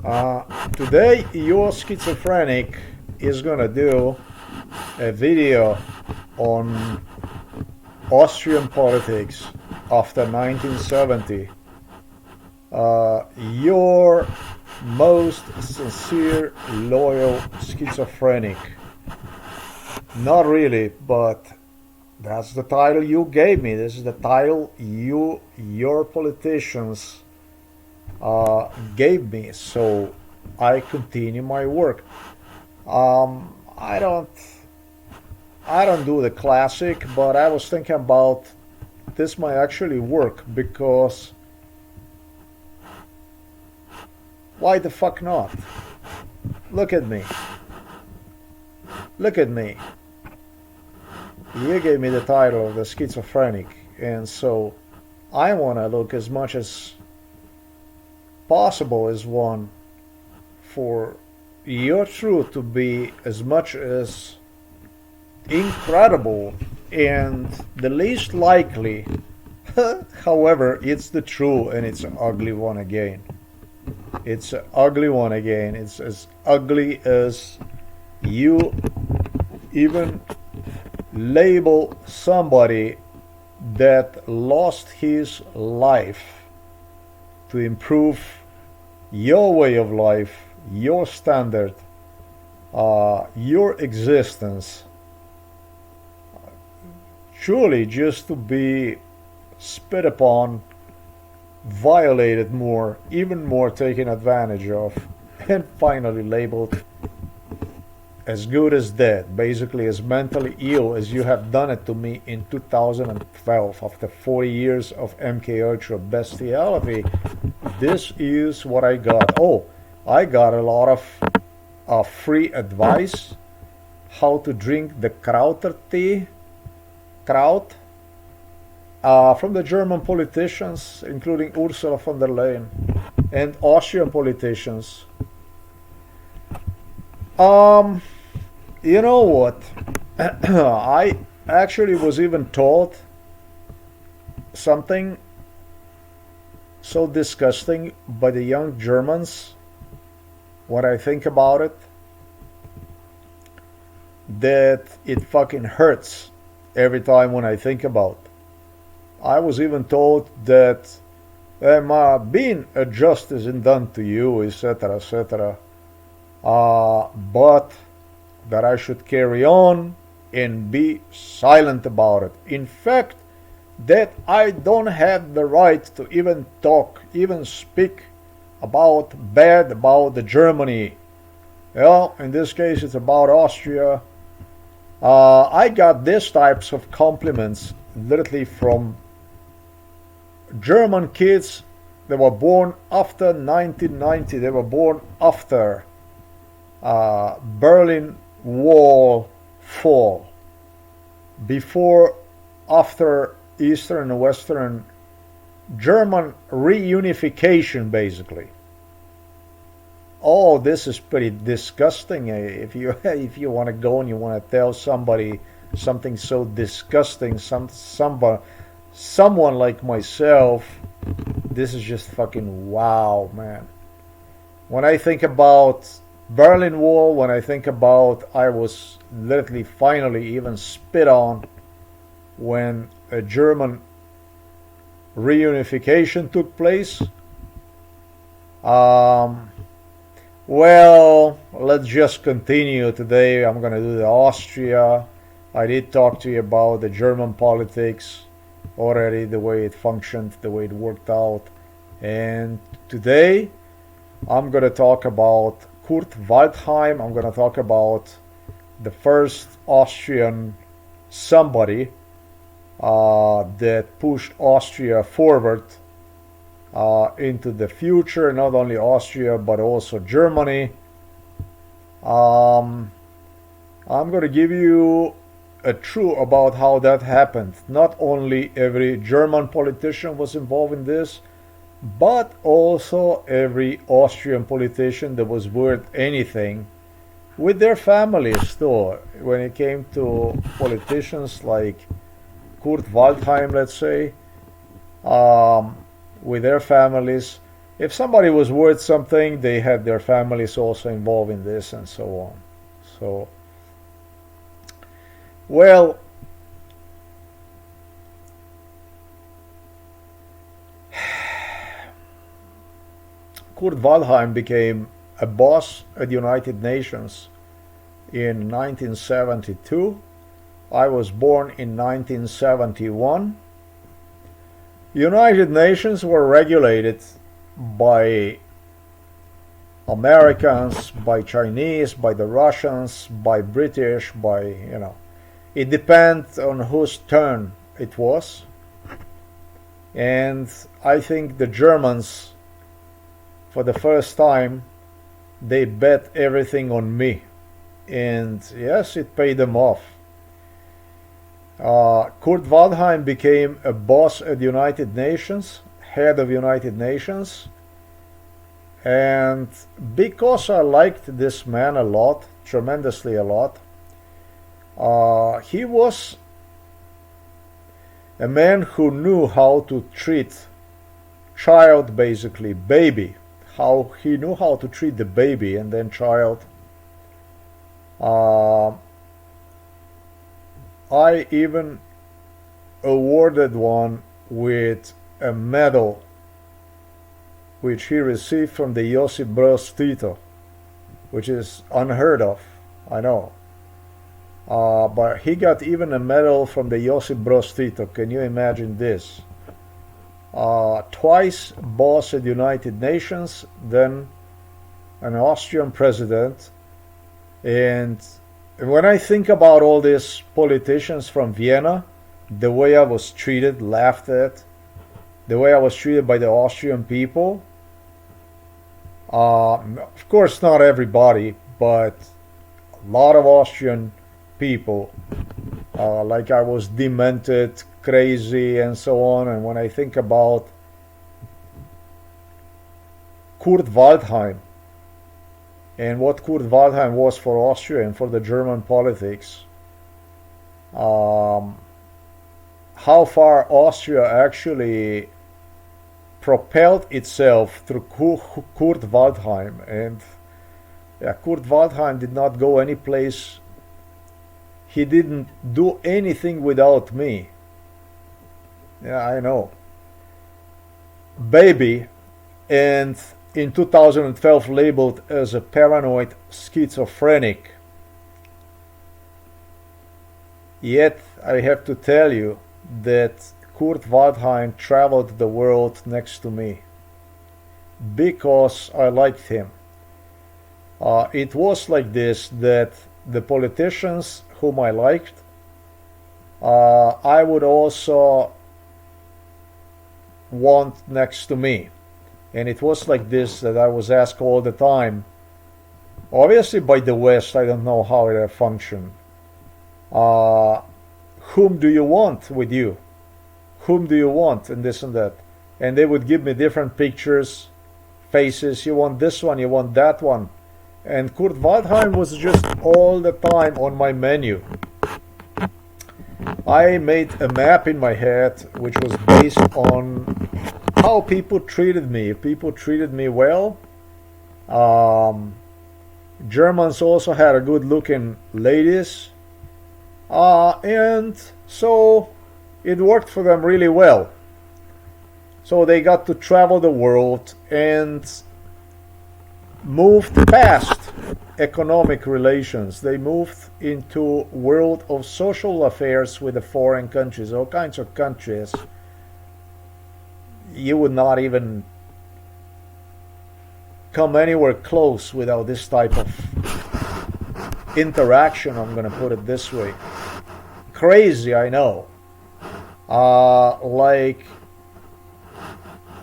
Today, your schizophrenic is gonna do a video on Austrian politics after 1970. Your most sincere, loyal schizophrenic. Not really, but that's the title you gave me. This is the title your politicians gave me. So I continue my work. Um, I don't I don't do the classic, but I was thinking about this might actually work because why the fuck not? Look at me. Look at me. You gave me the title of the schizophrenic, and so I want to look as much as possible as one for your truth to be as much as incredible and the least likely. However, it's the true and it's an ugly one again. It's an ugly one again. It's as ugly as you even label somebody that lost his life to improve your way of life, your standard, your existence, truly just to be spit upon, violated more, even more taken advantage of, and finally labeled as good as dead, basically as mentally ill as you have done it to me in 2012 after 40 years of MK Ultra bestiality. This is what I got. Oh, I got a lot of free advice how to drink the Krauter tea, Kraut, from the German politicians, including Ursula von der Leyen, and Austrian politicians. You know what? I actually was even taught something so disgusting by the young Germans when I think about it that it fucking hurts every time when I think about. I was even told that being a justice isn't done to you, etc., etc. But that I should carry on and be silent about it. In fact, that I don't have the right to even talk, even speak about bad about the Germany. Well, in this case, it's about Austria. I got these types of compliments literally from German kids that were born after 1990. They were born after Berlin Wall fall, before, after Eastern and Western German reunification, basically. Oh, this is pretty disgusting. If you if you want to go and you want to tell somebody something so disgusting, someone like myself, this is just fucking wow, man. When I think about Berlin Wall, when I think about I was literally finally even spit on when a German reunification took place. Well, let's just continue today. I'm gonna do the Austria. I did talk to you about the German politics already, the way it functioned, the way it worked out. And today I'm gonna talk about Kurt Waldheim. I'm going to talk about the first Austrian somebody that pushed Austria forward into the future, not only Austria but also Germany. I'm going to give you a truth about how that happened. Not only every German politician was involved in this, but also every Austrian politician that was worth anything with their families too. When it came to politicians like Kurt Waldheim, let's say, with their families, if somebody was worth something, they had their families also involved in this and so on. So, well, Kurt Waldheim became a boss at the United Nations in 1972. I was born in 1971. United Nations were regulated by Americans, by Chinese, by the Russians, by British, it depends on whose turn it was. And I think the Germans, for the first time, they bet everything on me. And yes, it paid them off. Kurt Waldheim became a boss at the United Nations, head of United Nations. And because I liked this man a lot, tremendously a lot, he was a man who knew how to treat child, basically baby, how he knew how to treat the baby and then child. I even awarded one with a medal which he received from the Josip Broz Tito, which is unheard of, I know. But he got even a medal from the Josip Broz Tito. Can you imagine this? Twice boss at the United Nations, then an Austrian president. And when I think about all these politicians from Vienna, the way I was treated, laughed at, the way I was treated by the Austrian people, of course not everybody, but a lot of Austrian people, like I was demented, crazy, and so on. And when I think about Kurt Waldheim and what Kurt Waldheim was for Austria and for the German politics, how far Austria actually propelled itself through Kurt Waldheim. And Kurt Waldheim did not go any place. He didn't do anything without me. Yeah, I know. Baby, and in 2012 labeled as a paranoid schizophrenic. Yet I have to tell you that Kurt Waldheim traveled the world next to me because I liked him. It was like this, that the politicians whom I liked, I would also want next to me. And it was like this, that I was asked all the time, obviously by the West, I don't know how it functioned. Whom do you want with you? Whom do you want? And this and that. And they would give me different pictures, faces. You want this one, you want that one. And Kurt Waldheim was just all the time on my menu. I made a map in my head which was based on how people treated me. If people treated me well, Germans also had a good looking ladies, and so it worked for them really well. So they got to travel the world and moved past economic relations. They moved into world of social affairs with the foreign countries, all kinds of countries. You would not even come anywhere close without this type of interaction, I'm going to put it this way. Crazy, I know. Like,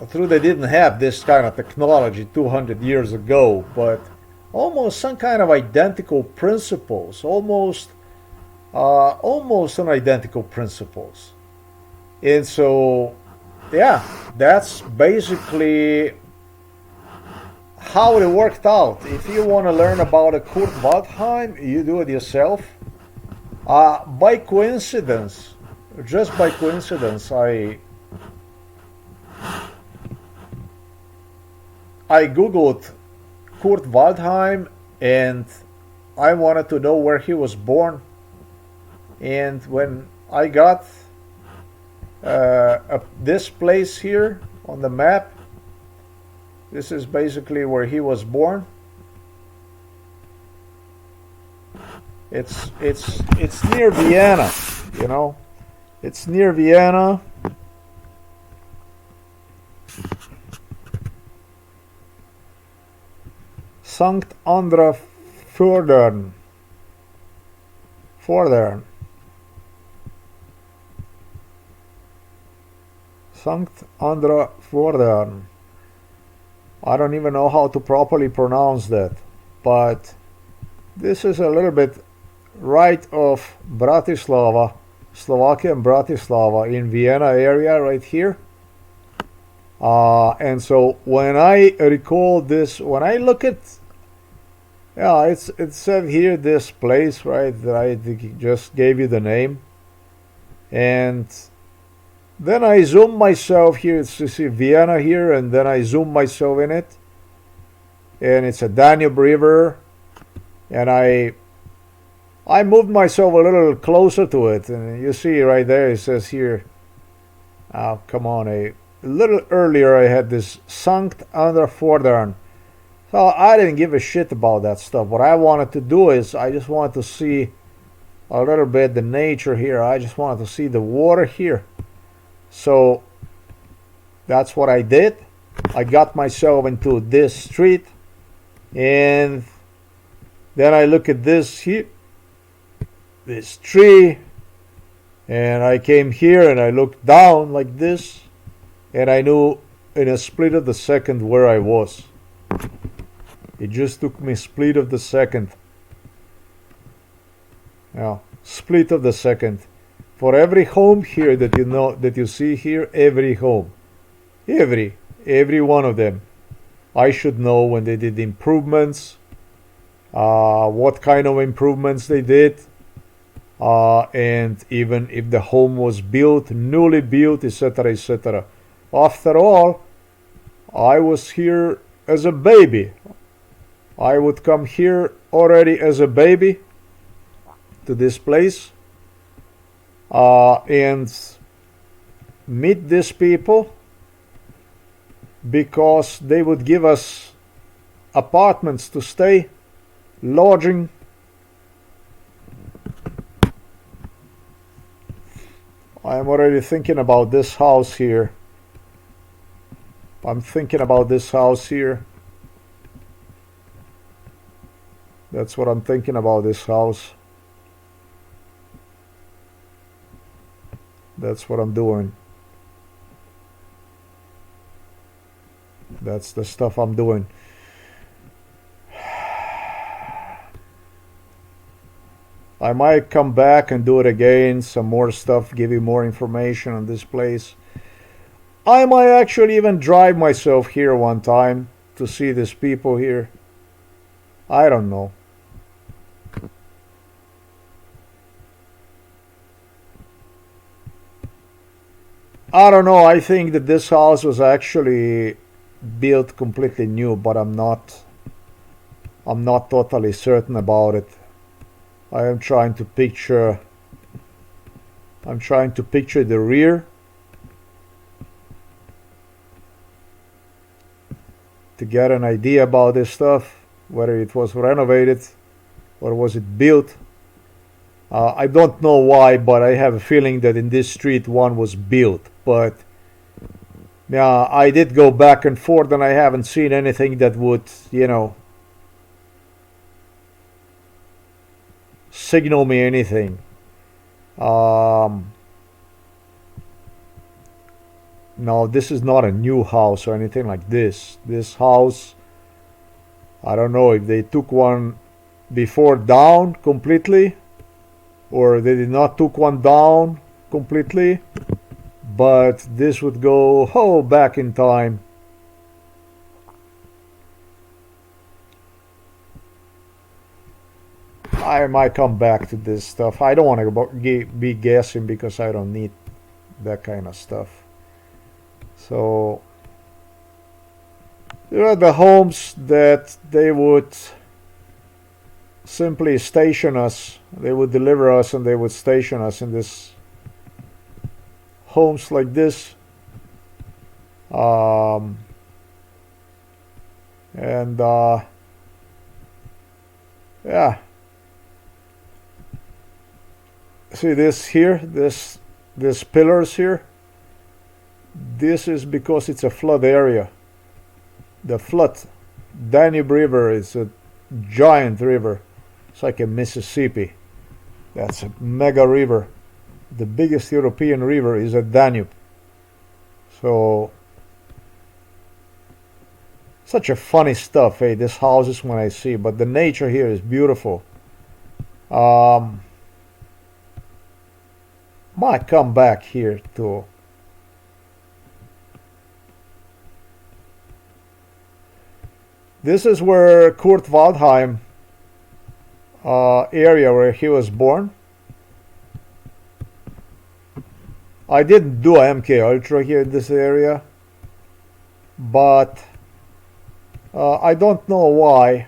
true, they didn't have this kind of technology 200 years ago, but almost some kind of identical principles, almost an identical principles. And so, yeah, that's basically how it worked out. If you want to learn about a Kurt Waldheim, you do it yourself. By coincidence, just by coincidence, I googled Kurt Waldheim and I wanted to know where he was born. And when I got this place here on the map, this is basically where he was born. It's near Vienna, you know. It's near Vienna. Sankt Andra Fordern. Sankt Andra Fordern. I don't even know how to properly pronounce that, but this is a little bit right of Bratislava, Slovakia and Bratislava, in Vienna area right here. And so when I recall this, when I look at, yeah, it said here this place, right, that I just gave you the name. And then I zoom myself here, you see Vienna here, and then I zoom myself in it. And it's a Danube River. And I moved myself a little closer to it. And you see right there, it says here, oh, come on, a little earlier I had this Sankt Andra Fordern. So I didn't give a shit about that stuff. What I wanted to do is I just wanted to see a little bit the nature here. I just wanted to see the water here. So that's what I did. I got myself into this street, and then I look at this here, this tree, and I came here and I looked down like this, and I knew in a split of the second where I was. It just took me a split of the second. Yeah, split of the second. For every home here that you know, that you see here, every home, every one of them, I should know when they did improvements, what kind of improvements they did, and even if the home was built, newly built, etc., etc. After all, I was here as a baby. I would come here already as a baby to this place and meet these people, because they would give us apartments to stay, lodging. I'm already thinking about this house here. I'm thinking about this house here. That's what I'm thinking about, this house. That's what I'm doing. That's the stuff I'm doing. I might come back and do it again, some more stuff, give you more information on this place. I might actually even drive myself here one time to see these people here. I don't know. I don't know. I think that this house was actually built completely new, but I'm not totally certain about it. I'm trying to picture the rear to get an idea about this stuff, whether it was renovated or was it built. I don't know why, but I have a feeling that in this street one was built. But yeah, I did go back and forth, and I haven't seen anything that would, you know, signal me anything. No, this is not a new house or anything like this. This house, I don't know if they took one before down completely, or they did not took one down completely, but this would go back in time. I might come back to this stuff. I don't want to be guessing, because I don't need that kind of stuff. So There are the homes that they would simply station us. They would deliver us and they would station us in this homes like this. And yeah, see this here, this pillars here. This is because it's a flood area. The flood, Danube River is a giant river. It's like a Mississippi. That's a mega river. The biggest European river is a Danube. So, such a funny stuff, hey, this houses when I see, but the nature here is beautiful. Might come back here too. This is where Kurt Waldheim area where he was born. I didn't do MK Ultra here in this area, but I don't know why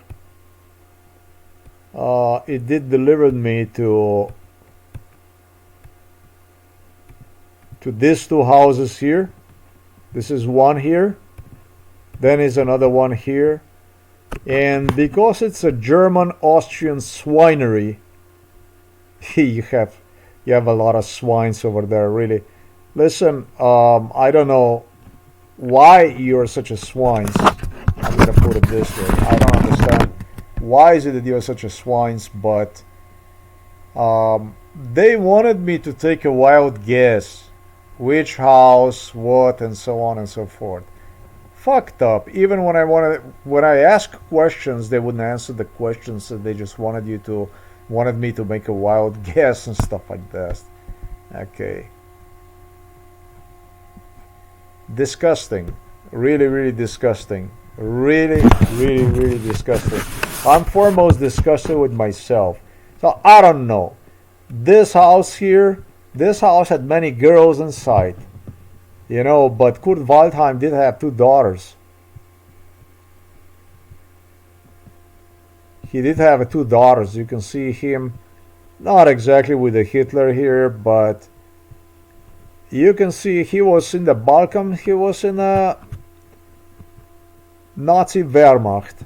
it did deliver me to these two houses here. This is one here, then is another one here. And because it's a German Austrian swinery, you have a lot of swines over there, really. Listen, I don't know why you're such a swines. I'm gonna put it this way. I don't understand why is it that you're such a swines, but they wanted me to take a wild guess which house, what, and so on and so forth. Fucked up. Even when I ask questions, they wouldn't answer the questions, so they just wanted me to make a wild guess and stuff like that. Okay. Disgusting. Really, really disgusting. Really, really, really disgusting. I'm foremost disgusted with myself. So I don't know. This house here, this house had many girls inside. You know, but Kurt Waldheim did have two daughters. He did have two daughters. You can see him, not exactly with the Hitler here, but you can see he was in the Balkan. He was in a Nazi Wehrmacht.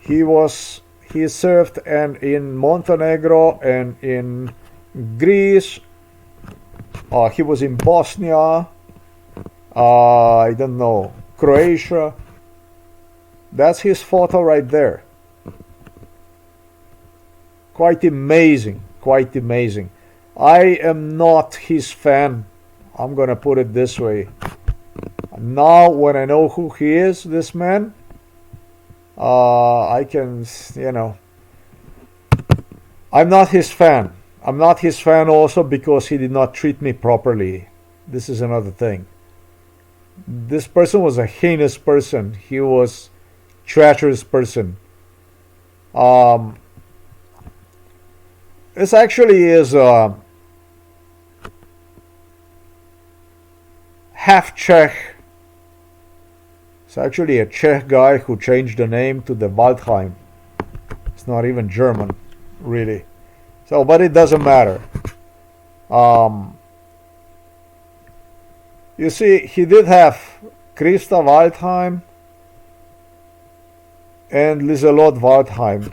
He served and in Montenegro and in Greece. He was in Bosnia, I don't know, Croatia. That's his photo right there. Quite amazing, quite amazing. I am not his fan. I'm gonna put it this way. Now, when I know who he is, this man, I can, you know, I'm not his fan. I'm not his fan also because he did not treat me properly. This is another thing. This person was a heinous person. He was a treacherous person. This actually is half Czech. It's actually a Czech guy who changed the name to the Waldheim. It's not even German, really. So, but it doesn't matter. You see, he did have Christa Waldheim and Liselot Waldheim.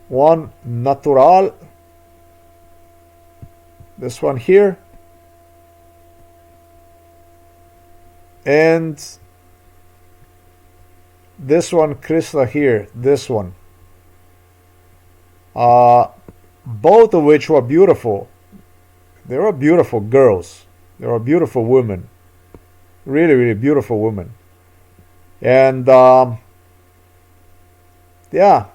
One natural, this one here, and this one Christa here, this one. Both of which were beautiful. They were beautiful girls. They were beautiful women. Really, really beautiful women. And yeah,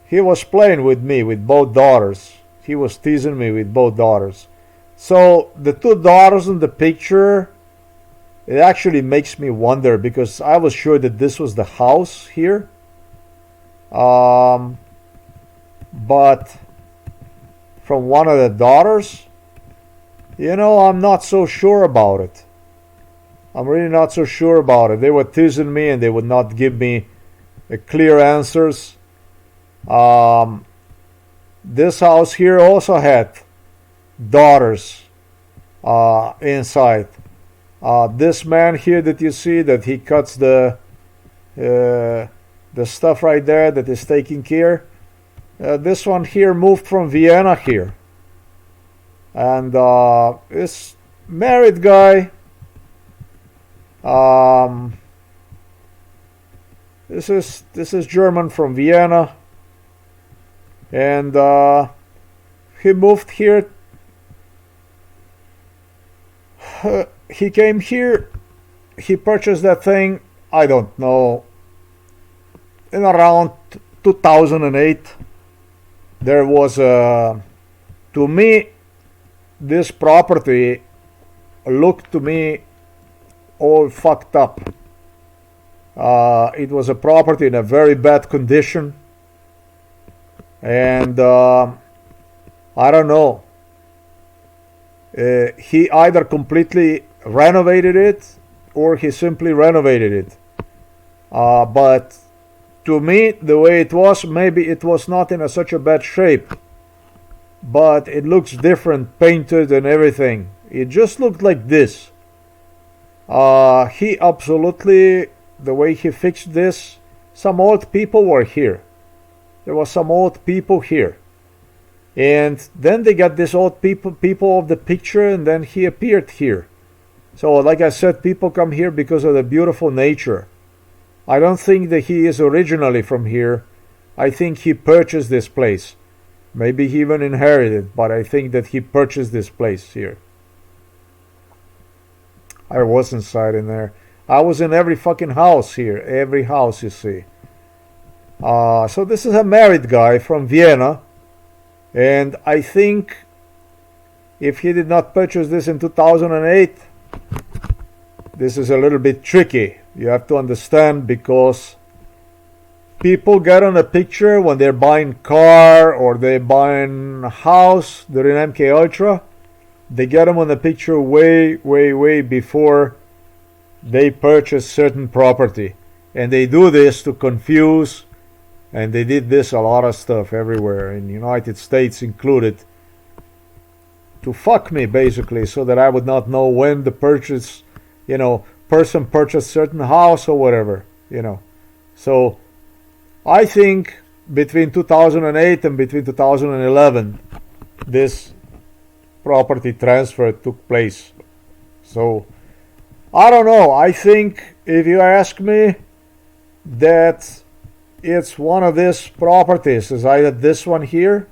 he was playing with me with both daughters. He was teasing me with both daughters. So the two daughters in the picture, it actually makes me wonder because I was sure that this was the house here. But from one of the daughters, you know, I'm not so sure about it. I'm really not so sure about it. They were teasing me and they would not give me clear answers. This house here also had daughters inside. This man here that you see, that he cuts the stuff right there that is taking care. This one here moved from Vienna here, and this married guy. This is German from Vienna, and he moved here. He came here. He purchased that thing. I don't know. In around 2008, there was to me, this property looked to me all fucked up. It was a property in a very bad condition, and I don't know. He either completely renovated it or he simply renovated it. But to me, the way it was, maybe it was not in such a bad shape, but it looks different, painted and everything. It just looked like this. He absolutely, the way he fixed this, some old people were here. There was some old people here. And then they got this old people of the picture, and then he appeared here. So like I said, people come here because of the beautiful nature. I don't think that he is originally from here. I think he purchased this place. Maybe he even inherited, but I think that he purchased this place here. I was inside in there. I was in every fucking house here. Every house, you see. So this is a married guy from Vienna. And I think if he did not purchase this in 2008, this is a little bit tricky. You have to understand, because people get on a picture when they're buying car or they're buying a house during MK Ultra. They get them on the picture way, way, way before they purchase certain property. And they do this to confuse. And they did this a lot of stuff everywhere, in the United States included, to fuck me basically, so that I would not know when the purchase, person purchased certain house or whatever, So I think between 2008 and between 2011, this property transfer took place. So I don't know. I think, if you ask me, that it's one of these properties. Is either this one here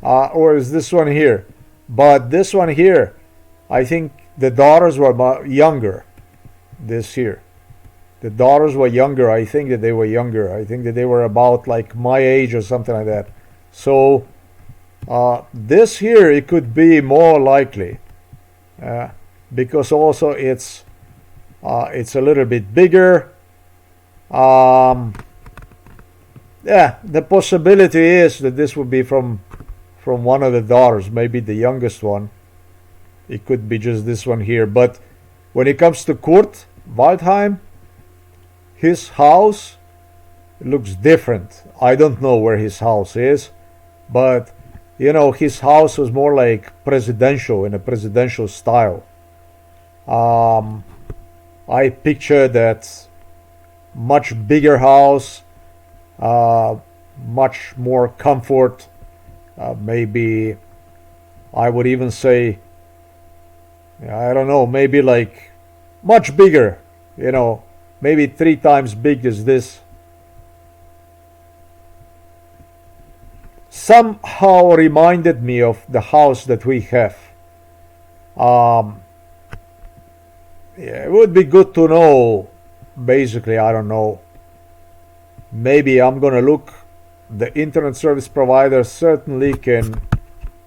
or is this one here. But this one here, I think the daughters were younger. This here, the daughters were younger. I think that they were younger. I think that they were about like my age or something like that. So this here, it could be more likely, because also it's a little bit bigger. Yeah, the possibility is that this would be from one of the daughters, maybe the youngest one. It could be just this one here. But when it comes to Kurt Waldheim, his house looks different. I don't know where his house is, but his house was more like presidential, in a presidential style. I picture that much bigger house, much more comfort, maybe I would even say, I don't know, maybe like much bigger, maybe 3 times big as this. Somehow reminded me of the house that we have. Yeah, it would be good to know. Basically, I don't know. Maybe I'm gonna look. The internet service provider certainly can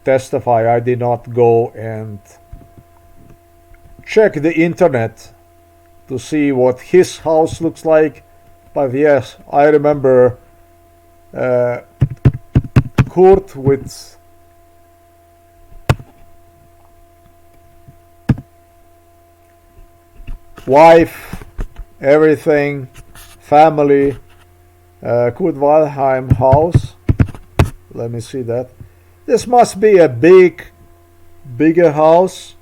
testify. I did not go and check the internet to see what his house looks like. But yes, I remember Kurt with wife, everything, family. Kurt Waldheim house. Let me see that. This must be a bigger house.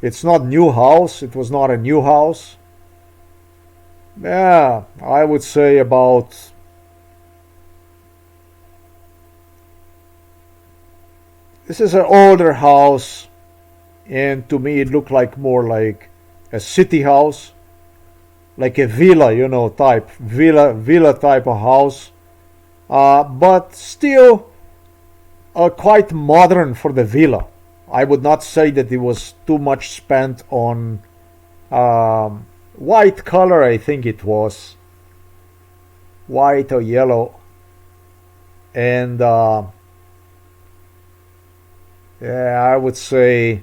It's not new house. It was not a new house. Yeah, I would say about this is an older house, and to me it looked like more like a city house, like a villa, type villa type of house, but still quite modern for the villa. I would not say that it was too much spent on white color. I think it was white or yellow, and yeah, I would say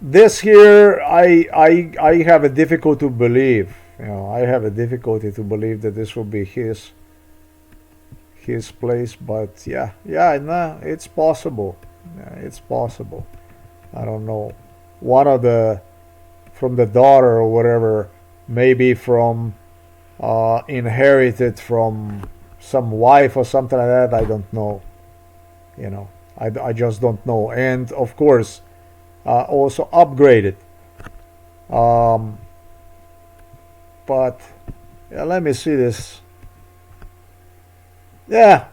this here, I have a difficulty to believe. I have a difficulty to believe that this will be his place. But yeah, no, it's possible. Yeah, it's possible. I don't know. One of the from the daughter or whatever, maybe from inherited from some wife or something like that. I don't know. I just don't know. And of course, also upgraded. But yeah, let me see this. Yeah.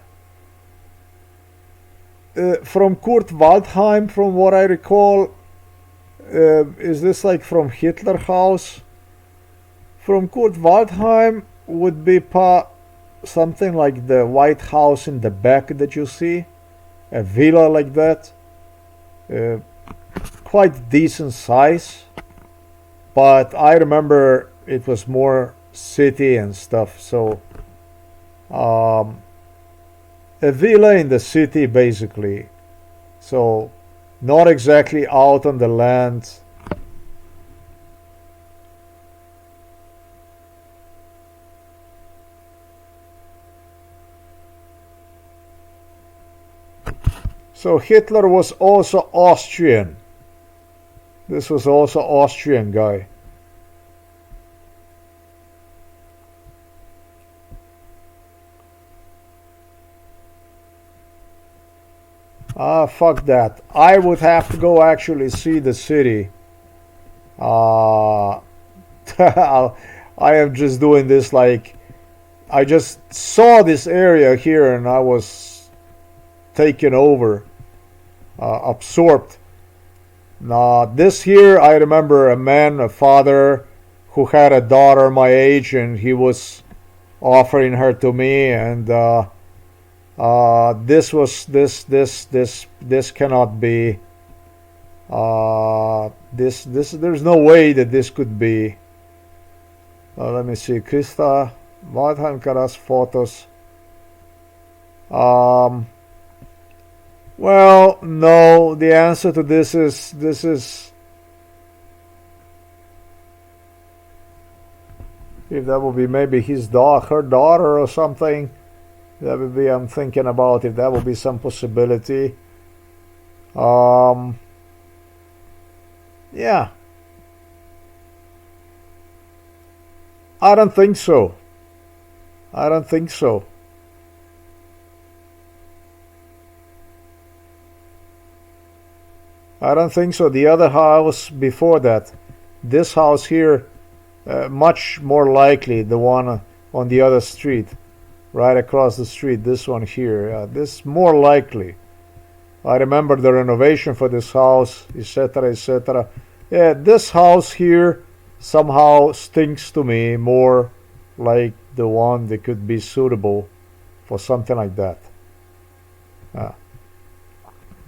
From Kurt Waldheim, from what I recall, is this like from Hitler house? From Kurt Waldheim would be something like the White House in the back that you see, a villa like that. Quite decent size, but I remember it was more city and stuff. So a villa in the city basically. So not exactly out on the land. So Hitler was also Austrian. This was also Austrian guy. Fuck that. I would have to go actually see the city. I am just doing this like I just saw this area here and I was taken over, absorbed. Now this here, I remember a father who had a daughter my age, and he was offering her to me, and this cannot be. There's no way that this could be. Let me see, Krista Waldheim-Karas photos. Well, no. The answer to this is if that would be maybe her daughter or something. That would be I'm thinking about if that would be some possibility. Yeah. I don't think so. I don't think so. I don't think so. The other house before that, this house here, much more likely the one on the other street, right across the street. This one here, this more likely. I remember the renovation for this house, etc., etc. Yeah, this house here somehow stinks to me more like the one that could be suitable for something like that.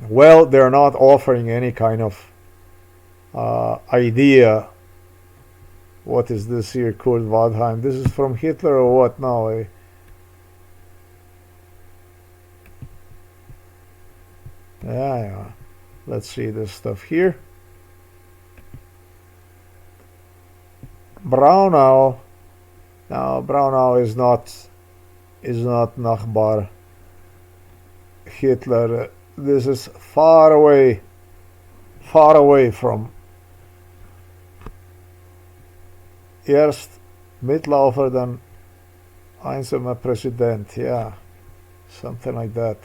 Well, they're not offering any kind of idea. What is this here, Kurt Waldheim? This is from Hitler or what now? Yeah. Let's see this stuff here. Braunau. Now Braunau is not Nachbar Hitler. This is far away from. Erst Mitlaufer, dann einsamer Präsident. Yeah, something like that.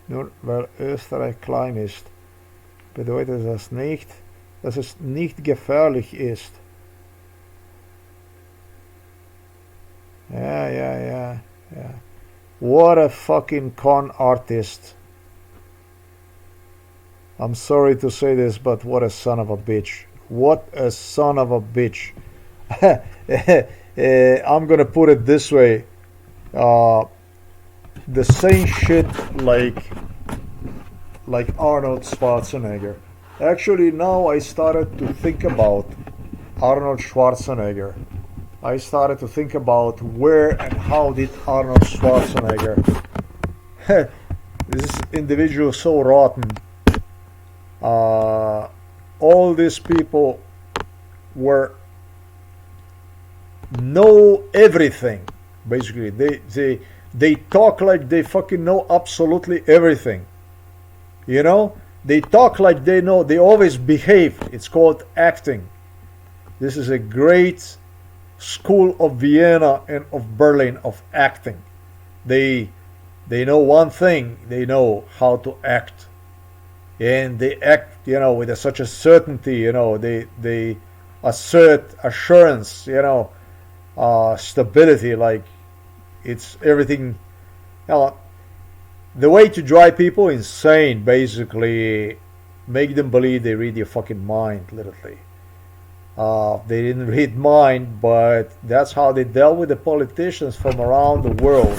Nur weil Österreich klein ist, bedeutet das nicht, dass es nicht gefährlich ist. Yeah. What a fucking con artist. I'm sorry to say this, but what a son of a bitch. What a son of a bitch. I'm gonna put it this way. The same shit like Arnold Schwarzenegger. Actually, now I started to think about Arnold Schwarzenegger. I started to think about where and how did Arnold Schwarzenegger, this individual so rotten. All these people know everything. Basically, they talk like they fucking know absolutely everything. You know, they talk like they know. They always behave. It's called acting. This is a great school of Vienna and of Berlin of acting. They know one thing. They know how to act, and they act, with such a certainty. They assert assurance. Stability. Like it's everything. The way to drive people insane, basically, make them believe they read your fucking mind, literally. They didn't read mine, but that's how they dealt with the politicians from around the world.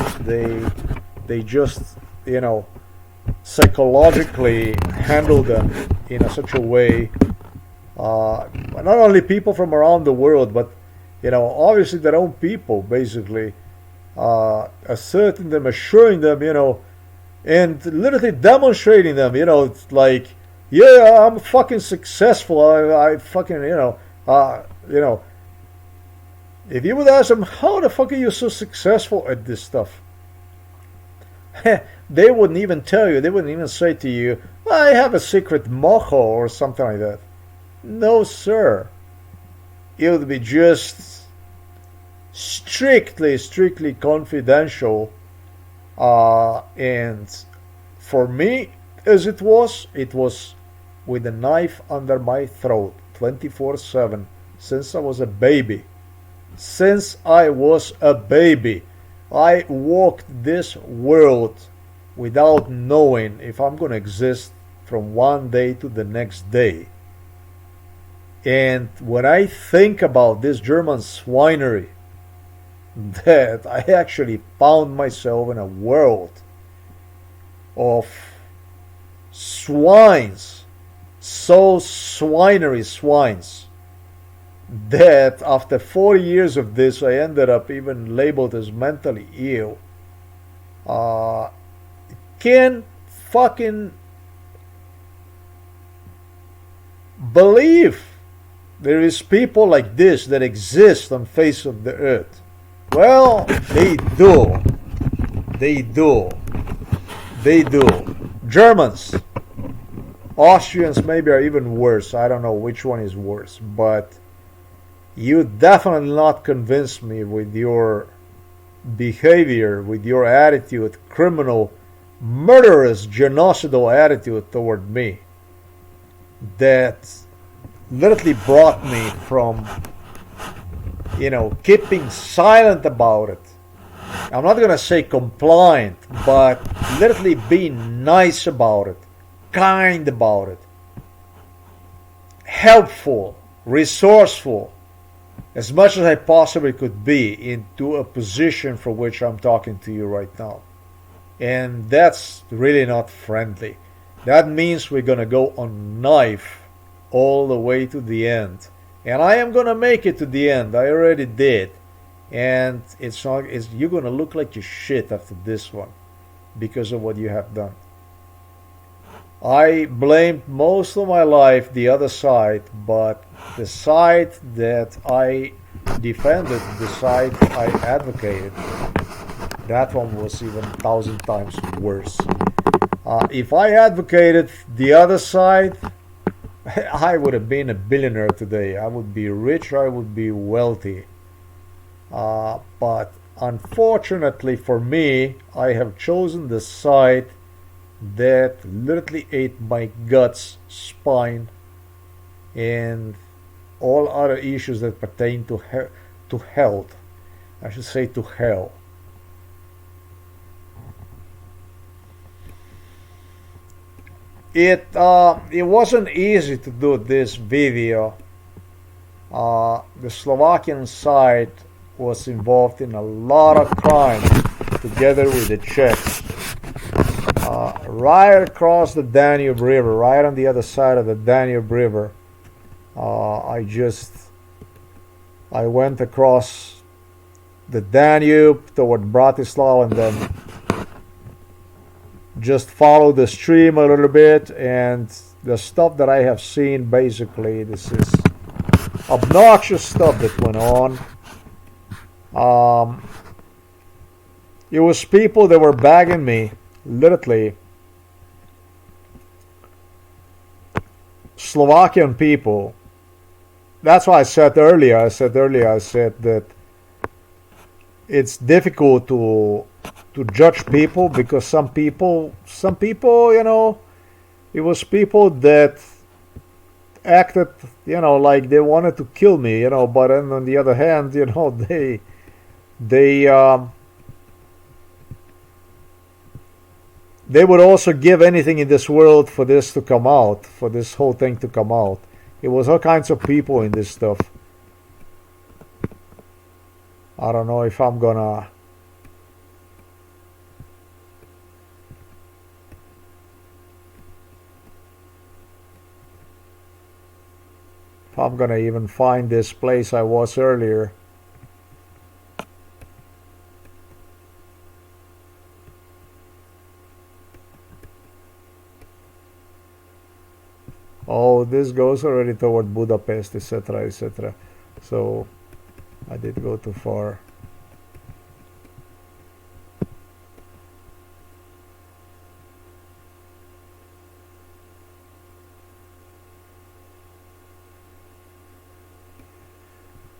They just, psychologically handled them in such a way. Not only people from around the world, but obviously their own people, basically, asserting them, assuring them, and literally demonstrating them. It's like, yeah, I'm fucking successful. I fucking, if you would ask them, how the fuck are you so successful at this stuff? They wouldn't even tell you. They wouldn't even say to you, I have a secret mojo or something like that. No, sir. It would be just strictly confidential. And for me, as it was with a knife under my throat 24/7 since I was a baby. Since I was a baby, I walked this world without knowing if I'm going to exist from one day to the next day. And when I think about this German swinery, that I actually found myself in a world of swines, so swinery swines, that after 40 years of this, I ended up even labeled as mentally ill. Can't fucking believe there is people like this that exist on the face of the earth. Well, they do. Germans, Austrians maybe are even worse. I don't know which one is worse, but you definitely not convince me with your behavior, with your attitude, criminal, murderous, genocidal attitude toward me, that literally brought me from, keeping silent about it. I'm not going to say compliant, but literally being nice about it, kind about it, helpful, resourceful, as much as I possibly could be into a position for which I'm talking to you right now. And that's really not friendly. That means we're going to go on knife all the way to the end. And I am going to make it to the end. I already did. And you're going to look like you shit after this one because of what you have done. I blamed most of my life the other side, but the side that I defended, the side I advocated, that one was even 1,000 times worse. If I advocated the other side, I would have been a billionaire today. I would be rich, I would be wealthy. But unfortunately for me, I have chosen the side that literally ate my guts, spine, and all other issues that pertain to health. I should say to hell. It wasn't easy to do this video. The Slovakian side was involved in a lot of crimes together with the Czechs. Right across the Danube River, right on the other side of the Danube River, I went across the Danube toward Bratislava and then just followed the stream a little bit, and the stuff that I have seen, basically this is obnoxious stuff that went on. It was people that were begging me, literally Slovakian people. That's why I said earlier that it's difficult to judge people, because some people, it was people that acted, like they wanted to kill me, but then on the other hand, they they would also give anything in this world for this to come out, for this whole thing to come out. It was all kinds of people in this stuff. I don't know if I'm gonna even find this place I was earlier. Oh, this goes already toward Budapest, etc., etc. So I did go too far.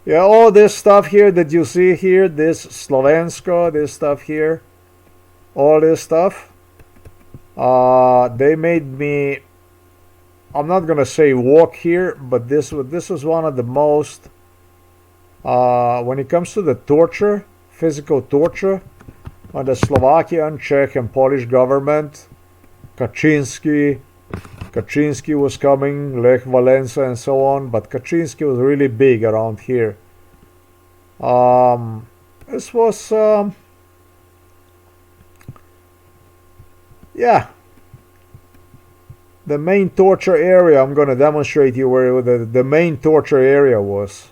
Yeah, all this stuff here that you see here, this Slovensko, this stuff here, all this stuff, they made me, I'm not gonna say walk here, but this was one of the most, when it comes to the torture, physical torture, on the Slovakian, Czech, and Polish government. Kaczynski was coming, Lech Walesa, and so on, but Kaczynski was really big around here. This was, yeah, the main torture area. I'm going to demonstrate you where the main torture area was.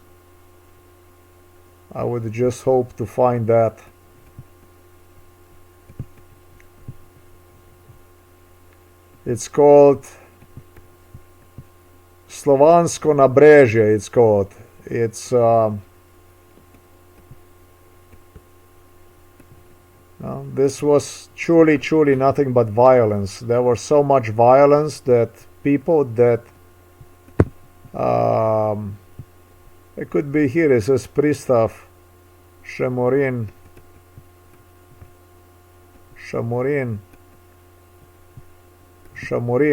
I would just hope to find that. It's called Slovansko Nabrežje, it's called. It's this was truly nothing but violence. There was so much violence that people that it could be here. It says Pristav Shemorin. Shamorin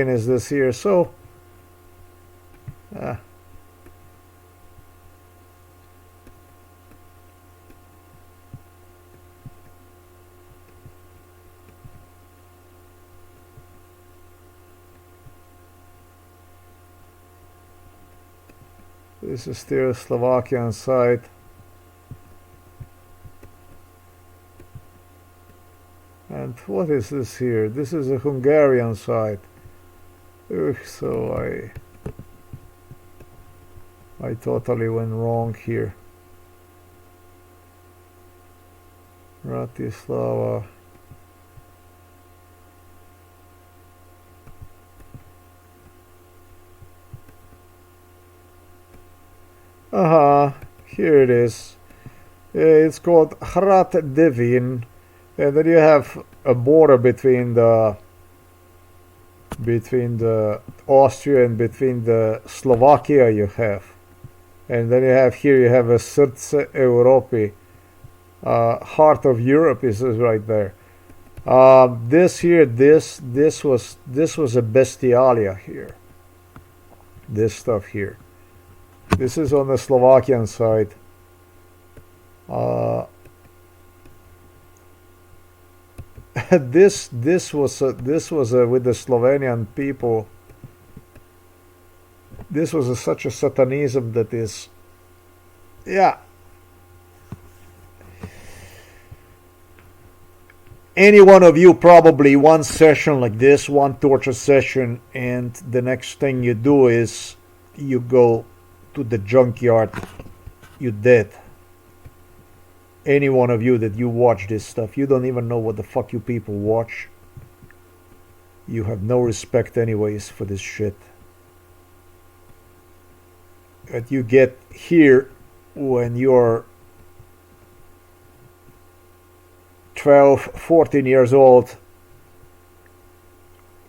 is this here. So this is still a Slovakian side. And what is this here? This is a Hungarian side. Ugh, so I totally went wrong here. Bratislava. Uh-huh. Here it is. It's called Hrat Devin. And then you have a border between the Austria and between the Slovakia you have. And then you have a Srce Europe, heart of Europe is right there. This was a bestialia here. This stuff here. This is on the Slovakian side. This was with the Slovenian people. This was such a satanism that is, yeah. Any one of you probably one session like this, one torture session, and the next thing you do is you go to the junkyard. You dead. Any one of you that you watch this stuff, you don't even know what the fuck you people watch. You have no respect anyways for this shit that you get here when you're 12, 14 years old.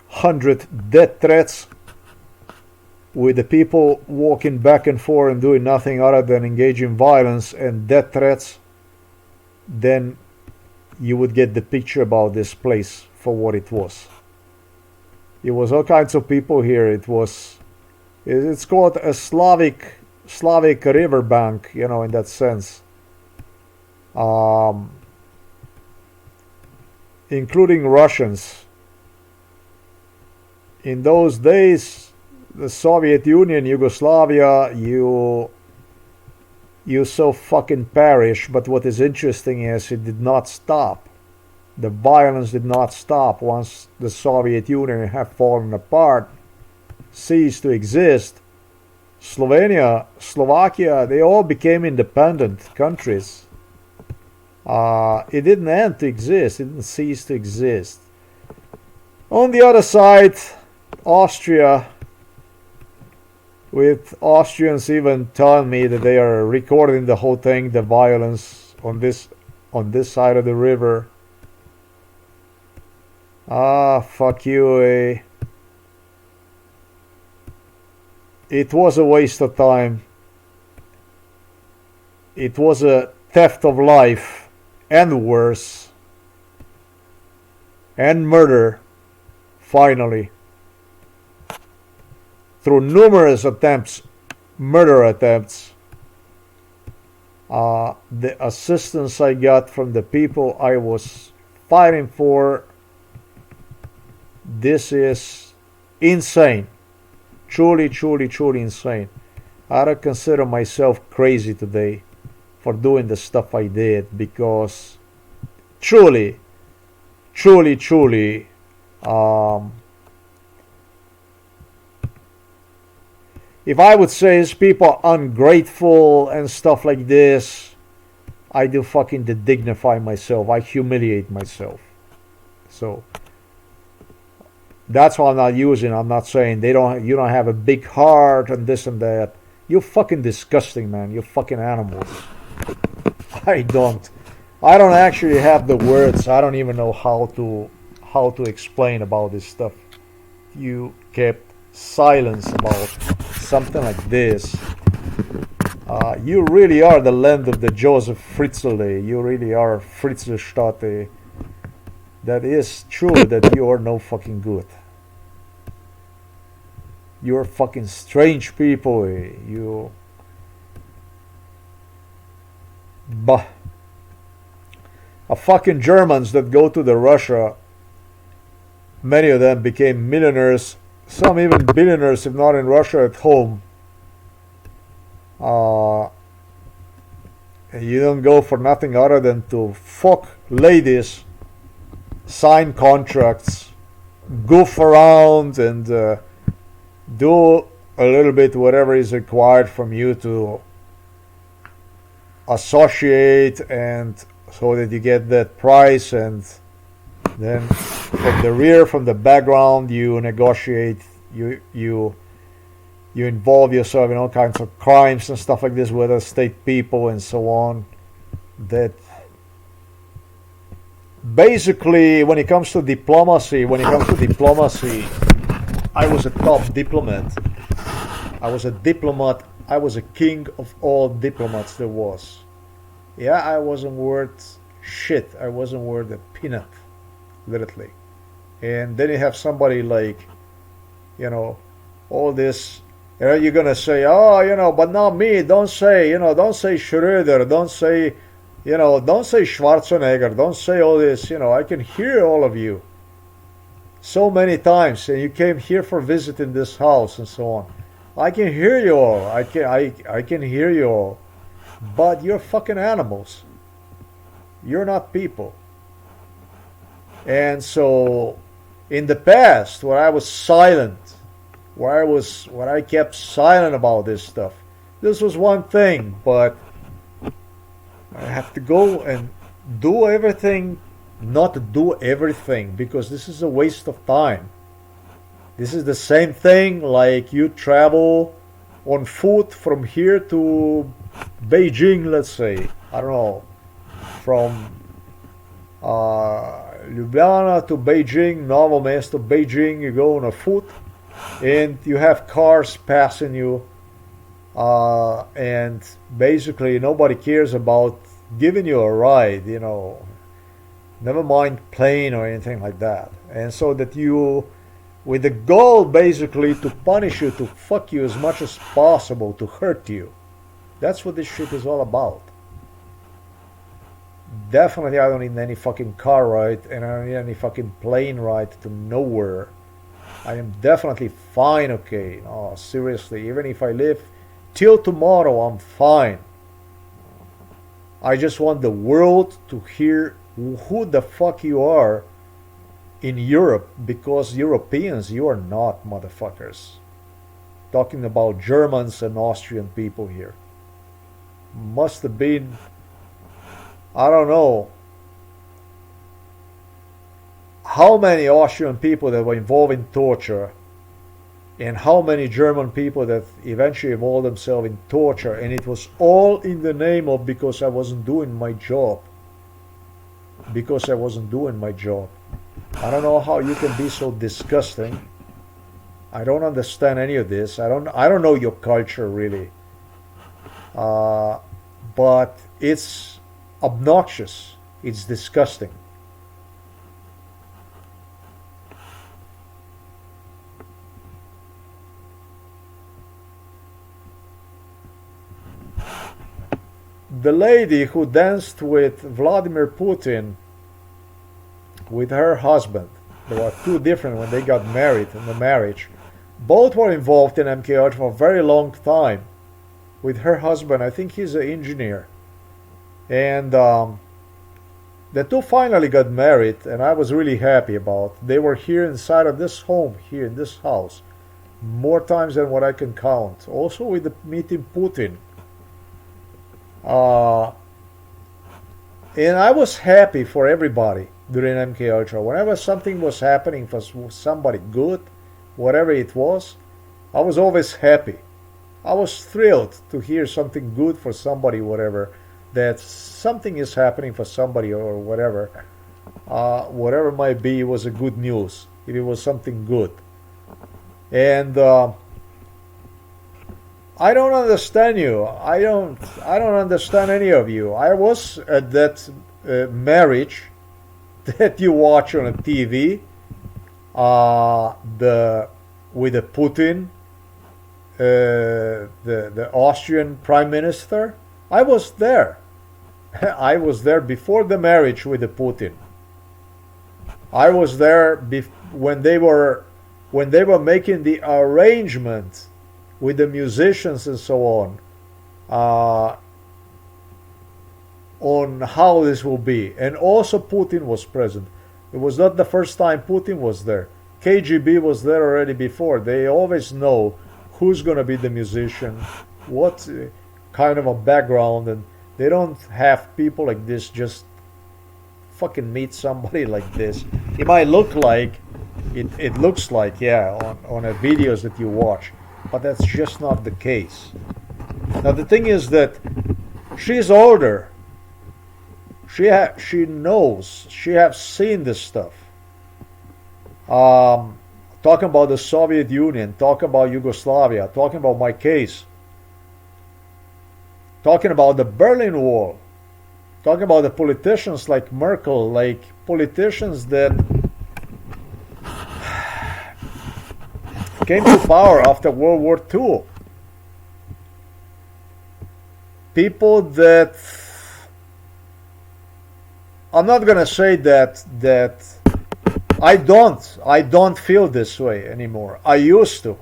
100 death threats with the people walking back and forth and doing nothing other than engage in violence and death threats. Then you would get the picture about this place for what it was. It was all kinds of people here. It's called a Slavic riverbank, in that sense. Including Russians. In those days, the Soviet Union, Yugoslavia, you so fucking perish, but what is interesting is it did not stop. The violence did not stop once the Soviet Union had fallen apart, ceased to exist. Slovenia, Slovakia, they all became independent countries. It didn't end to exist, it didn't cease to exist. On the other side, Austria, with Austrians even telling me that they are recording the whole thing, the violence on this side of the river. Fuck you, eh? It was a waste of time. It was a theft of life, and worse, and murder, finally. Through numerous attempts, murder attempts, the assistance I got from the people I was fighting for, this is insane. Truly, truly, truly insane. I don't consider myself crazy today for doing the stuff I did, because truly, truly, truly, if I would say these people are ungrateful and stuff like this, I do fucking dignify myself. I humiliate myself. So that's why I'm not using. I'm not saying you don't have a big heart and this and that. You're fucking disgusting, man. You're fucking animals. I don't actually have the words. I don't even know how to explain about this stuff. You kept silence about something like this. You really are the land of the Joseph Fritzl. You really are Fritzlstadt. That is true that you are no fucking good. You're fucking strange people. You. Bah. Fucking Germans that go to the Russia, many of them became millionaires, some even billionaires if not in Russia at home. You don't go for nothing other than to fuck ladies, sign contracts, goof around, and do a little bit whatever is required from you to associate, and so that you get that price, and then from the rear, from the background, you negotiate, you you involve yourself in all kinds of crimes and stuff like this with other state people and so on. That basically, when it comes to diplomacy, I was a top diplomat. I was a diplomat. I was a king of all diplomats there was. Yeah, I wasn't worth shit. I wasn't worth a peanut, literally. And then you have somebody like, all this. You're gonna say, oh, but not me. Don't say, don't say Schröder. Don't say, don't say Schwarzenegger. Don't say all this. I can hear all of you so many times, and you came here for visit in this house and so on. I can hear you all. I can hear you all. But you're fucking animals. You're not people. And so, in the past, where I was silent, where I kept silent about this stuff, this was one thing. But I have to go and do everything, not to do everything, because this is a waste of time. This is the same thing like you travel on foot from here to Beijing, let's say. I don't know, from Ljubljana to Beijing, Novo Mesto, Beijing, you go on a foot, and you have cars passing you, and basically nobody cares about giving you a ride, never mind plane or anything like that. And so that you, with the goal basically to punish you, to fuck you as much as possible, to hurt you. That's what this shit is all about. Definitely I don't need any fucking car ride, and I don't need any fucking plane ride to nowhere. I am definitely fine, okay? Oh, seriously, even if I live till tomorrow, I'm fine. I just want the world to hear who the fuck you are in Europe, because Europeans, you are not motherfuckers. Talking about Germans and Austrian people here. Must have been, I don't know, how many Austrian people that were involved in torture, and how many German people that eventually involved themselves in torture, and it was all in the name of because I wasn't doing my job. Because I wasn't doing my job. I don't know how you can be so disgusting. I don't understand any of this. I don't know your culture really. But it's obnoxious. It's disgusting. The lady who danced with Vladimir Putin, with her husband, there were two different when they got married in the marriage. Both were involved in MK Ultra for a very long time. With her husband, I think he's an engineer. And the two finally got married, and I was really happy about. They were here inside of this home, here in this house, more times than what I can count. Also with the meeting Putin. And I was happy for everybody during MK Ultra. Whenever something was happening for somebody good, whatever it was, I was always happy. I was thrilled to hear something good for somebody, whatever, that something is happening for somebody or whatever. Whatever it might be, it was a good news if it was something good. And I don't understand you. I don't understand any of you. I was at that marriage that you watch on a TV, with the Putin, the Austrian Prime Minister. I was there. I was there before the marriage with the Putin. I was there when they were making the arrangement with the musicians and so on how this will be. And also Putin was present. It was not the first time Putin was there. KGB was there already before. They always know who's going to be the musician, what kind of a background, and they don't have people like this just fucking meet somebody like this. It might look like, it looks like, yeah, on the videos that you watch. but that's just not the case. Now the thing is that she's older. She knows. She has seen this stuff. Talking about the Soviet Union, talking about Yugoslavia, talking about my case, talking about the Berlin Wall, talking about the politicians like Merkel, like politicians that came to power after World War II. People that, I'm not gonna say that I don't feel this way anymore. I used to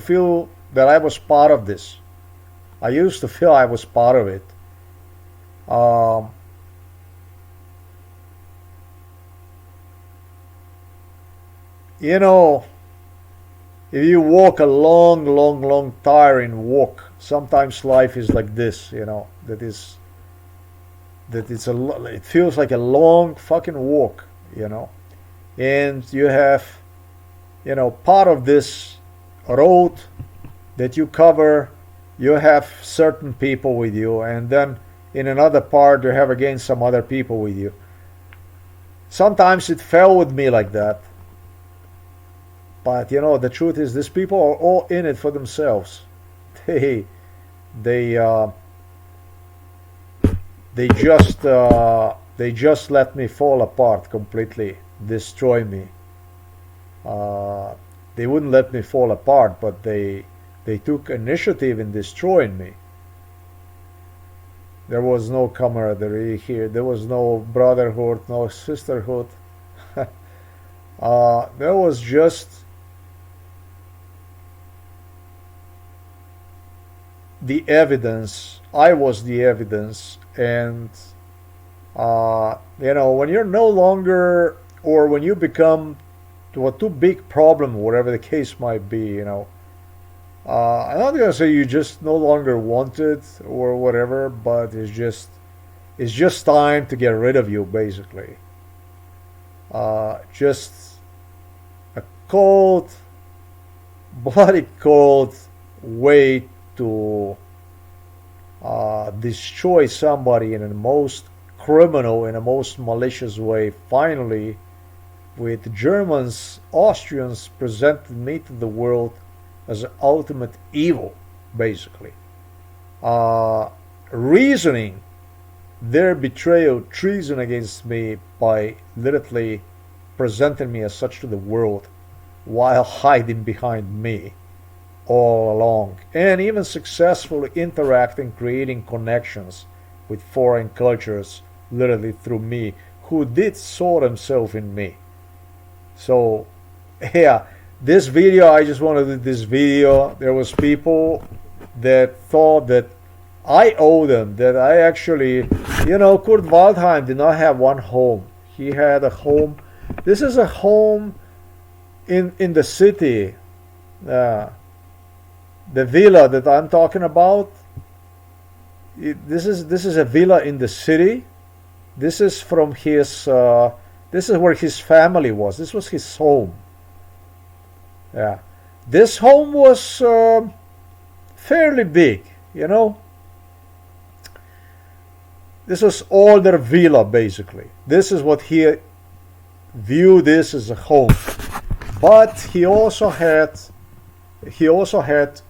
feel that I was part of this. I used to feel I was part of it. You know, if you walk a long, tiring walk, sometimes life is like this. You know, it feels like a long fucking walk. You know, and you have, you know, part of this road that you cover, you have certain people with you, and then in another part you have again some other people with you. Sometimes it fell with me like that, but you know, the truth is these people are all in it for themselves. They just let me fall apart completely, destroy me. They wouldn't let me fall apart, but they took initiative in destroying me. There was no camaraderie here. There was no brotherhood, no sisterhood. There was just the evidence. I was the evidence, and you know, when you're no longer, or when you become to a too big problem, whatever the case might be, you know, I'm not gonna say you just no longer want it or whatever, but it's just time to get rid of you, basically. Just a cold, bloody cold way to destroy somebody in the most criminal, in the most malicious way. Finally, with Germans, Austrians presented me to the world as an ultimate evil, basically. Reasoning their betrayal, treason against me by literally presenting me as such to the world while hiding behind me all along, and even successfully interacting, creating connections with foreign cultures literally through me, who did saw themselves in me. So yeah, this video, I just wanted to do this video. There was people that thought that I owe them, that I actually, you know, Kurt Waldheim did not have one home. He had a home. This is a home in the city. The villa that I'm talking about, this is a villa in the city. This is from his, this is where his family was. This was his home. Yeah, this home was fairly big, you know. This was all their villa, basically. This is what he viewed this as a home. But he also had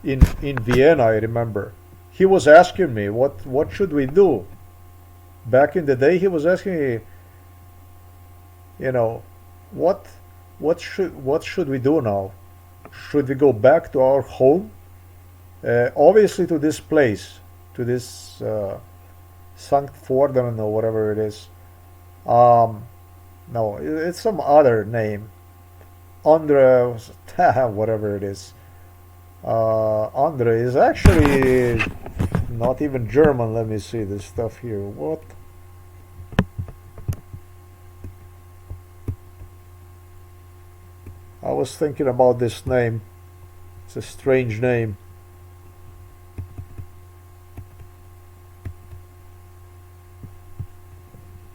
in Vienna, I remember, he was asking me, what should we do? Back in the day, he was asking me, you know, what should we do now? Should we go back to our home? Obviously to this place, to this Sankt Fordern or whatever it is. No, it's some other name. Andre, whatever it is. Andre is actually not even German. Let me see this stuff here. What? I was thinking about this name. It's a strange name.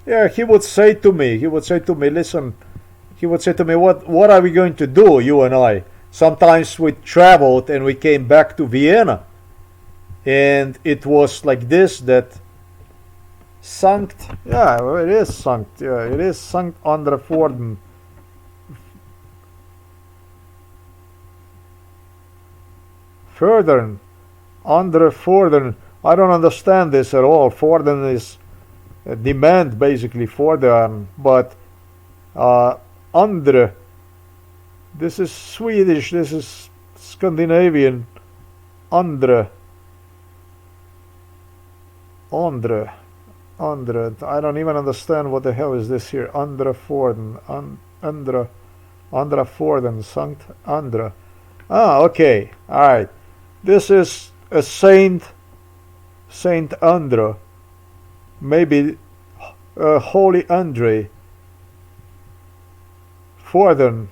Yeah, he would say to me, listen, he would say to me, what are we going to do, you and I? sometimes we traveled and we came back to Vienna, and it was like this, that Sankt, yeah, well, it is Sankt, yeah, it is Sankt Andre Forden. Further, Andre Forden, I don't understand this at all. Forden is demand, basically, Fordern, but Andre, this is Swedish, this is Scandinavian. Andre, I don't even understand what the hell is this here. Andre Forden, Andre Forden, Sankt Andre. Ah, okay, all right. This is a Saint Andre, maybe Holy Andre. Forden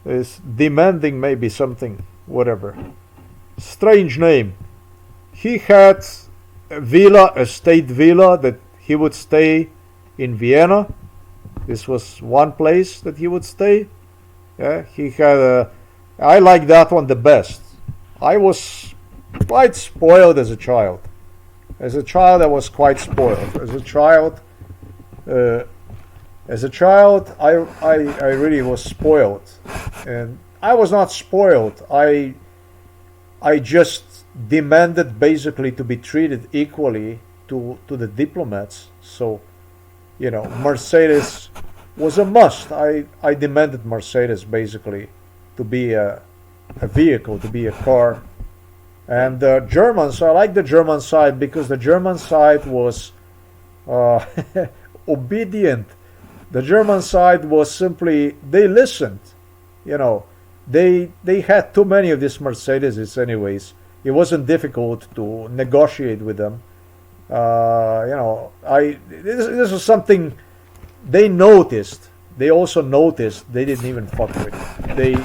is demanding maybe something, whatever. Strange name. He had a villa, a state villa that he would stay in Vienna. This was one place that he would stay. Yeah, he had a. I like that one the best. I was quite spoiled as a child. As a child, I was quite spoiled. As a child, I really was spoiled, and I was not spoiled. I just demanded basically to be treated equally to the diplomats. So, Mercedes was a must. I demanded Mercedes basically to be a vehicle, to be a car. And the Germans, I like the German side because the German side was obedient. The German side was simply, they listened. They had too many of these Mercedeses anyways. It wasn't difficult to negotiate with them. This was something they noticed. They also noticed. They didn't even fuck with it.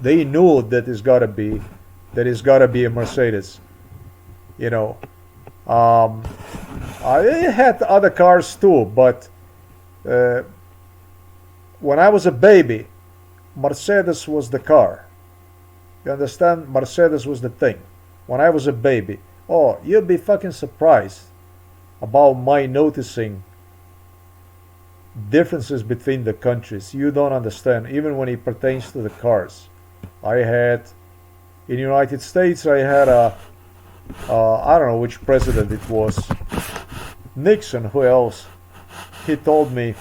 They knew that it's gotta be a Mercedes. I had other cars too, but when I was a baby, Mercedes was the car. You understand? Mercedes was the thing. When I was a baby, oh, you'd be fucking surprised about my noticing differences between the countries. You don't understand, even when it pertains to the cars. I had, in the United States, I had I don't know which president it was, Nixon, who else? He told me,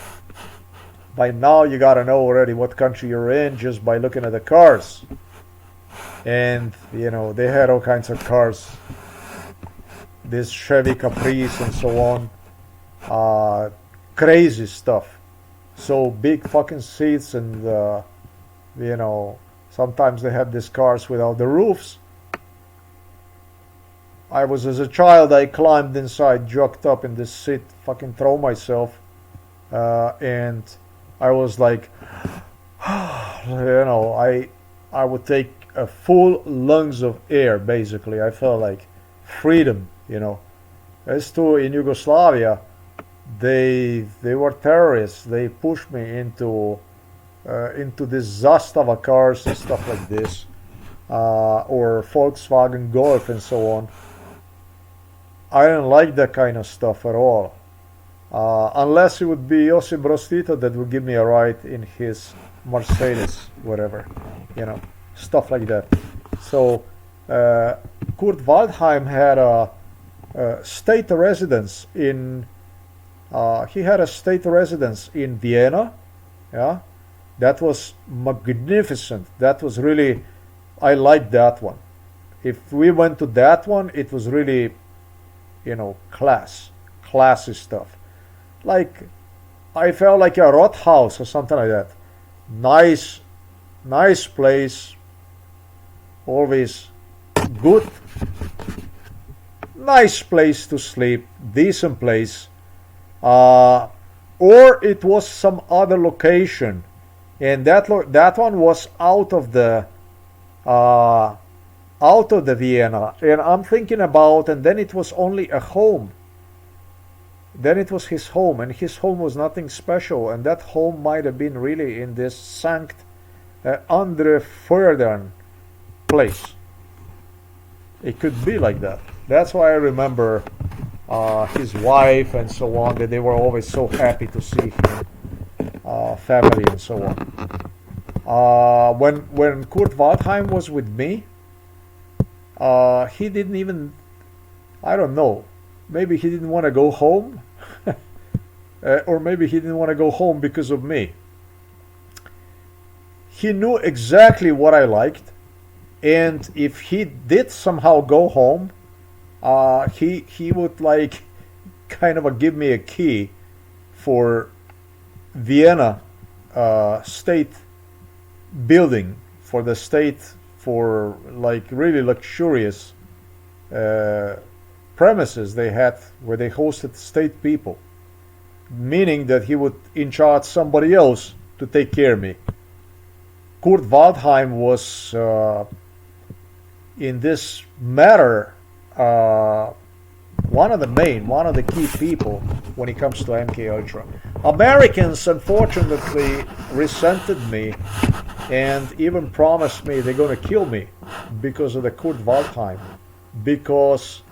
by now you gotta know already what country you're in just by looking at the cars. And, they had all kinds of cars. This Chevy Caprice and so on. Crazy stuff. So big fucking seats, and, sometimes they had these cars without the roofs. As a child, I climbed inside, joked up in this seat, fucking throw myself. And I was like, I would take a full lungs of air, basically. I felt like freedom, As to in Yugoslavia, they were terrorists. They pushed me into these Zastava cars and stuff like this, or Volkswagen Golf and so on. I didn't like that kind of stuff at all, unless it would be Josip Broz Tito that would give me a ride in his Mercedes, whatever, stuff like that. So Kurt Waldheim had a state residence in. He had a state residence in Vienna. Yeah, that was magnificent. That was really, I liked that one. If we went to that one, it was really, classy stuff. Like, I felt like a Rothaus or something like that. Nice place. Always good. Nice place to sleep. Decent place. Or it was some other location, and that one was out of the Vienna, and I'm thinking about, and then it was only a home. Then it was his home, and his home was nothing special, and that home might have been really in this Sankt Andre Ferdern. place. It could be like that. That's why I remember his wife and so on, that they were always so happy to see him, family and so on. When Kurt Waldheim was with me, he didn't even, I don't know, maybe he didn't want to go home, or maybe he didn't want to go home because of me. He knew exactly what I liked, and if he did somehow go home, he would like kind of give me a key for Vienna state building, for the state, for like really luxurious premises they had where they hosted state people, meaning that he would in charge somebody else to take care of me. Kurt Waldheim was in this matter one of the key people when it comes to MK Ultra. Americans unfortunately resented me and even promised me they're going to kill me because of the Kurt Waldheim, because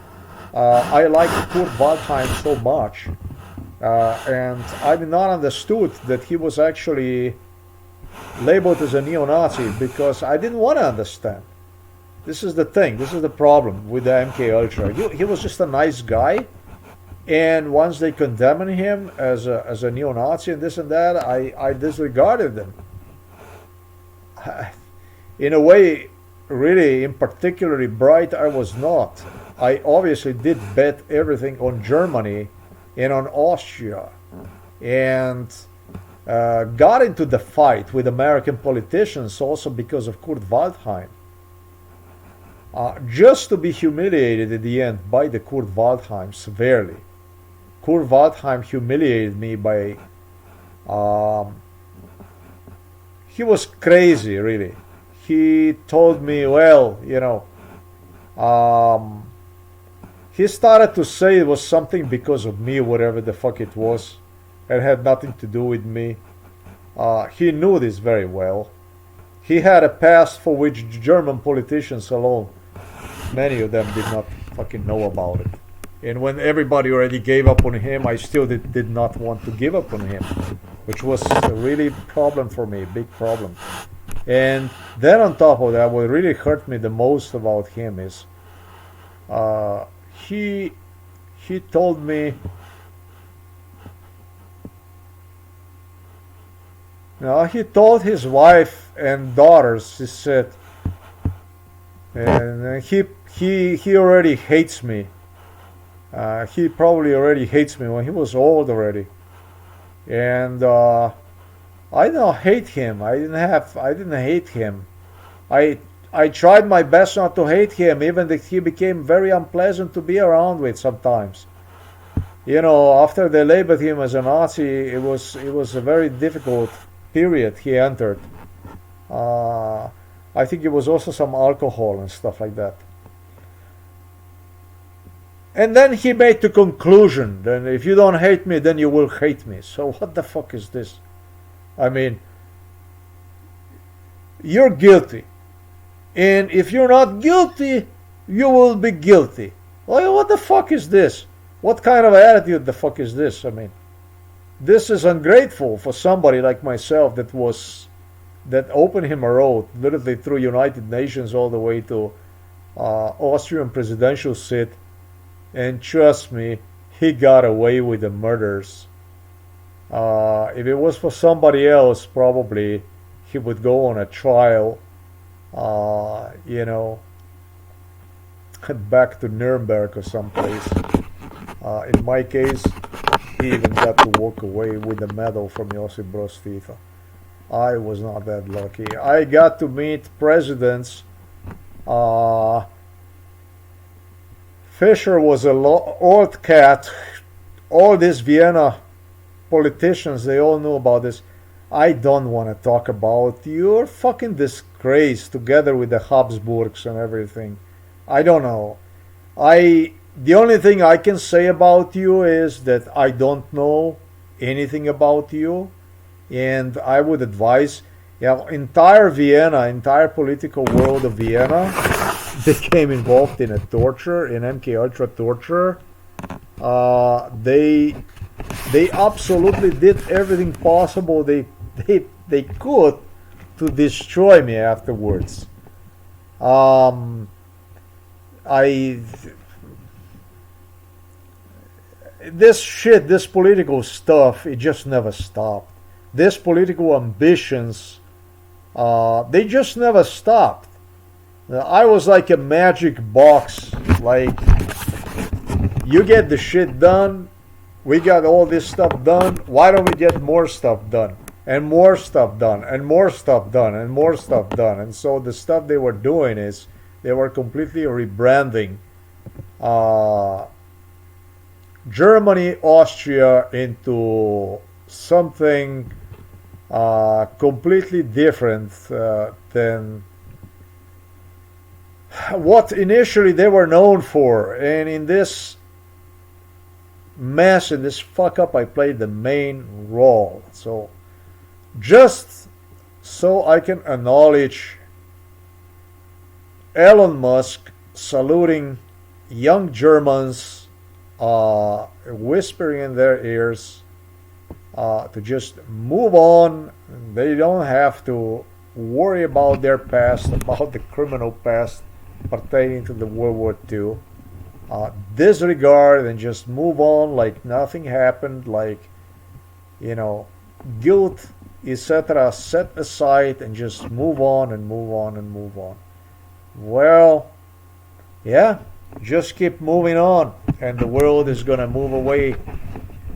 I liked Kurt Waldheim so much, and I did not understood that he was actually labeled as a neo-Nazi, because I didn't want to understand. This is the thing. This is the problem with the MK Ultra. He was just a nice guy, and once they condemned him as a neo-Nazi and this and that, I disregarded them. In a way, really, in particularly bright, I was not. I obviously did bet everything on Germany and on Austria, and got into the fight with American politicians also because of Kurt Waldheim. Just to be humiliated at the end by the Kurt Waldheim severely. Kurt Waldheim humiliated me by... he was crazy, really. He told me, well, you know... he started to say it was something because of me, whatever the fuck it was. It had nothing to do with me. He knew this very well. He had a past for which German politicians alone, many of them did not fucking know about it. And when everybody already gave up on him, I still did not want to give up on him, which was a really problem for me, big problem. And then on top of that, what really hurt me the most about him is he told me, he told his wife and daughters, he said, and he already hates me. He probably already hates me when he was old already. And I don't hate him. I didn't hate him. I tried my best not to hate him, even that he became very unpleasant to be around with sometimes. You know, after they labeled him as a Nazi, it was a very difficult period he entered. I think it was also some alcohol and stuff like that. And then he made the conclusion, then if you don't hate me, then you will hate me. So what the fuck is this? I mean, you're guilty. And if you're not guilty, you will be guilty. Well, what the fuck is this? What kind of attitude the fuck is this? I mean, this is ungrateful for somebody like myself that opened him a road, literally through United Nations all the way to Austrian presidential seat. And trust me, he got away with the murders. If it was for somebody else, probably he would go on a trial, you know, back to Nuremberg or someplace. In my case, he even got to walk away with the medal from Josip Broz Tito. I was not that lucky. I got to meet presidents. Fischer was an old cat. All these Vienna politicians, they all knew about this. I don't want to talk about your fucking disgrace together with the Habsburgs and everything. I don't know. The only thing I can say about you is that I don't know anything about you, and I would advise, Yeah, entire Vienna, entire political world of Vienna became involved in a torture, in MK Ultra torture. They absolutely did everything possible they could to destroy me afterwards. I this shit, this political stuff, it just never stopped. This political ambitions, they just never stopped. I was like a magic box. Like, you get the shit done, we got all this stuff done, why don't we get more stuff done? And more stuff done, and more stuff done, and more stuff done. And so the stuff they were doing is they were completely rebranding Germany, Austria into something completely different than what initially they were known for. And in this mess, in this fuck up, I played the main role. So just so I can acknowledge Elon Musk saluting young Germans, whispering in their ears to just move on. They don't have to worry about their past, about the criminal past pertaining to the World War II. Disregard and just move on like nothing happened, like, guilt, etc. set aside and just move on and move on and move on. Well, yeah, just keep moving on, and the world is gonna move away.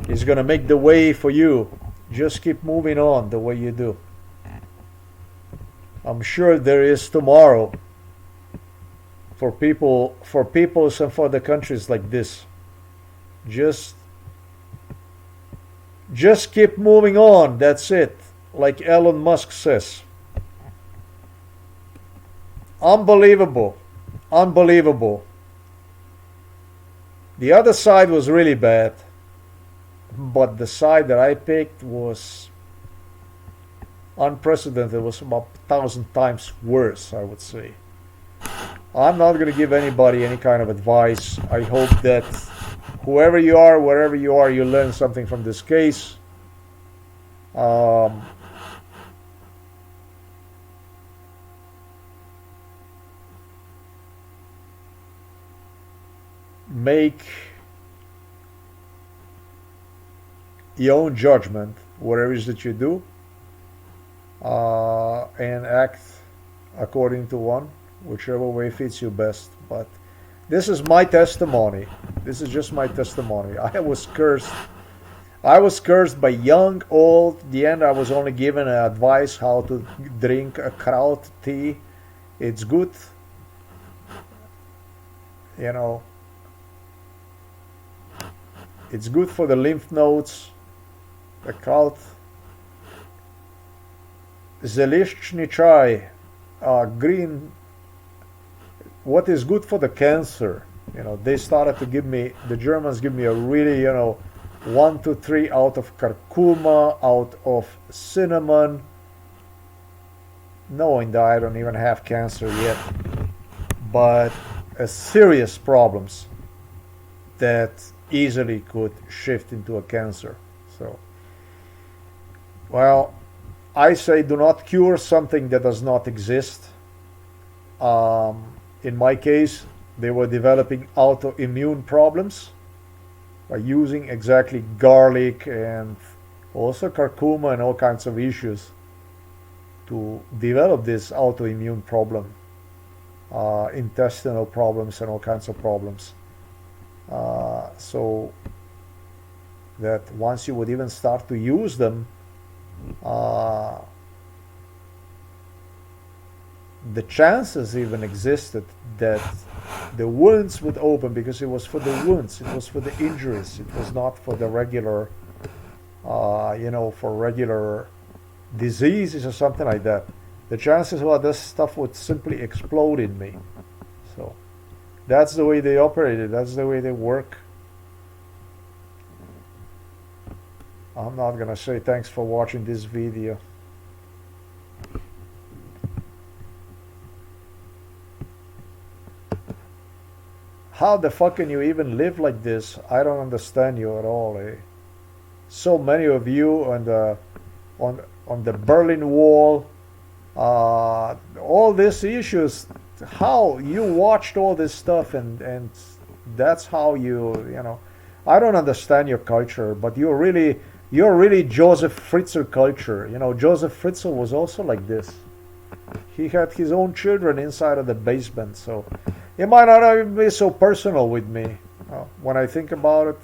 It's gonna make the way for you. Just keep moving on the way you do. I'm sure there is tomorrow for peoples and for the countries like this. Just keep moving on. That's it. Like Elon Musk says. Unbelievable. Unbelievable. The other side was really bad, but the side that I picked was unprecedented. It was about 1,000 times worse, I would say. I'm not going to give anybody any kind of advice. I hope that whoever you are, wherever you are, you learn something from this case. Make your own judgment, whatever it is that you do, and act according to one, whichever way fits you best. But this is my testimony. This is just my testimony. I was cursed. I was cursed by young, old. In the end, I was only given advice how to drink a kraut tea. It's good. It's good for the lymph nodes. The kraut. Zelishny chai, green. What is good for the cancer? They started to give me, the Germans give me a really, 1 to 3 out of curcuma, out of cinnamon, knowing that I don't even have cancer yet, but serious problems that easily could shift into a cancer. So, well, I say do not cure something that does not exist. In my case, they were developing autoimmune problems by using exactly garlic and also curcuma and all kinds of issues to develop this autoimmune problem, intestinal problems and all kinds of problems. So that once you would even start to use them, the chances even existed that the wounds would open, because it was for the wounds, it was for the injuries, it was not for the regular, for regular diseases or something like that. The chances were this stuff would simply explode in me. So that's the way they operated, that's the way they work. I'm not gonna say thanks for watching this video. How the fuck can you even live like this? I don't understand you at all, eh? So many of you on on the Berlin Wall, all these issues. How you watched all this stuff and that's how you know. I don't understand your culture, but you're really Joseph Fritzl culture. You know, Joseph Fritzl was also like this. He had his own children inside of the basement, so it might not even be so personal with me when I think about it.